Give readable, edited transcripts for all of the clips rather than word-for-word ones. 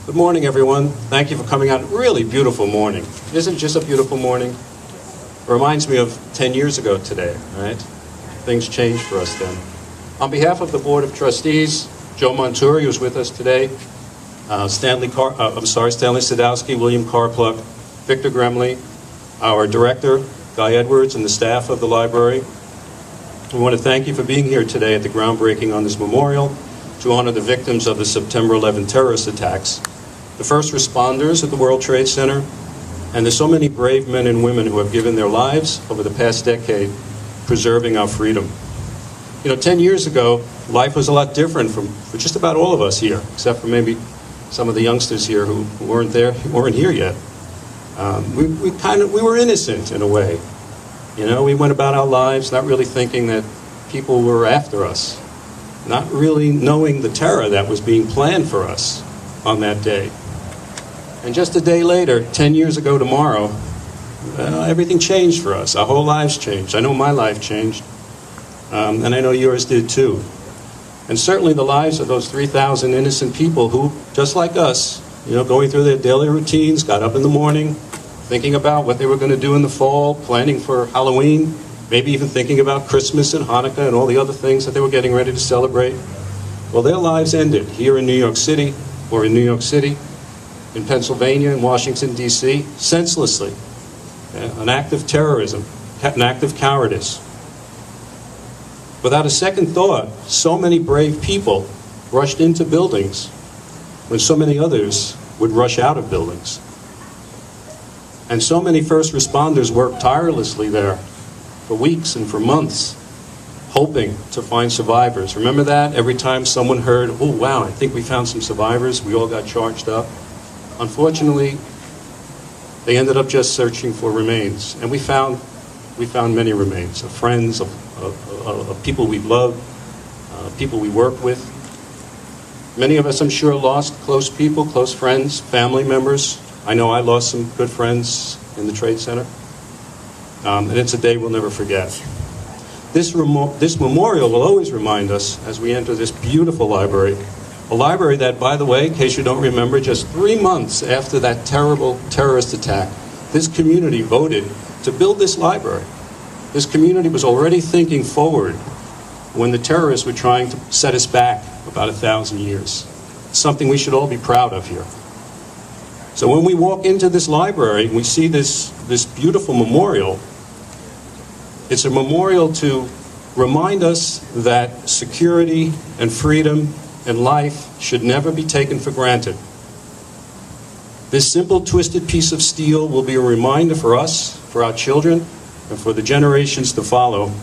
Good morning, everyone. Thank you for coming out. Really beautiful morning. Isn't it just a beautiful morning? It reminds me of 10 years ago today, right? Things changed for us then. On behalf of the Board of Trustees, Joe Monturi, who's with us today, Stanley Sadowski, William Carpluck, Victor Gremley, our director, Guy Edwards, and the staff of the library. We want to thank you for being here today at the groundbreaking on this memorial to honor the victims of the September 11 terrorist attacks, the first responders at the World Trade Center, and the so many brave men and women who have given their lives over the past decade preserving our freedom. 10 years ago, life was a lot different for just about all of us here, except for maybe some of the youngsters here who weren't here yet. We were innocent in a way. We went about our lives not really thinking that people were after us, not really knowing the terror that was being planned for us on that day. And just a day later, 10 years ago tomorrow, everything changed for us. Our whole lives changed. I know my life changed, and I know yours did too. And certainly the lives of those 3,000 innocent people who, just like us, going through their daily routines, got up in the morning, thinking about what they were going to do in the fall, planning for Halloween, maybe even thinking about Christmas and Hanukkah and all the other things that they were getting ready to celebrate. Well, their lives ended here in New York City, or in New York City, in Pennsylvania, in Washington, D.C., senselessly. An act of terrorism, an act of cowardice. Without a second thought, so many brave people rushed into buildings when so many others would rush out of buildings. And so many first responders worked tirelessly there for weeks and for months, hoping to find survivors. Remember that? Every time someone heard, oh wow, I think we found some survivors, we all got charged up. Unfortunately, they ended up just searching for remains. And we found many remains of friends, of people we loved, people we worked with. Many of us, I'm sure, lost close people, close friends, family members. I know I lost some good friends in the Trade Center. And it's a day we'll never forget. This memorial will always remind us as we enter this beautiful library, a library that, by the way, in case you don't remember, just 3 months after that terrible terrorist attack, this community voted to build this library. This community was already thinking forward when the terrorists were trying to set us back about 1,000 years. Something we should all be proud of here. So when we walk into this library, we see this beautiful memorial. It's a memorial to remind us that security and freedom and life should never be taken for granted. This simple twisted piece of steel will be a reminder for us, for our children, and for the generations to follow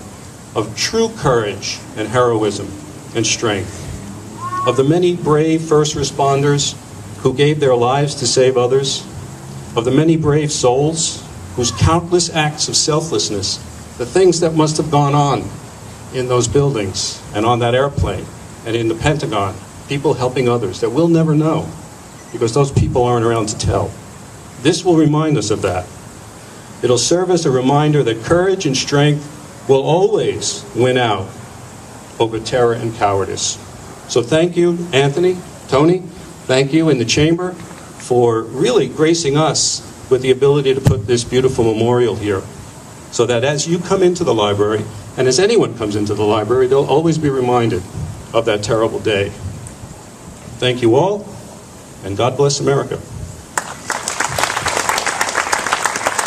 of true courage and heroism and strength, of the many brave first responders who gave their lives to save others, of the many brave souls whose countless acts of selflessness, the things that must have gone on in those buildings and on that airplane and in the Pentagon, people helping others that we'll never know because those people aren't around to tell. This will remind us of that. It'll serve as a reminder that courage and strength will always win out over terror and cowardice. So thank you, Anthony, Tony, thank you in the chamber for really gracing us with the ability to put this beautiful memorial here so that as you come into the library, and as anyone comes into the library, they'll always be reminded of that terrible day. Thank you all, and God bless America.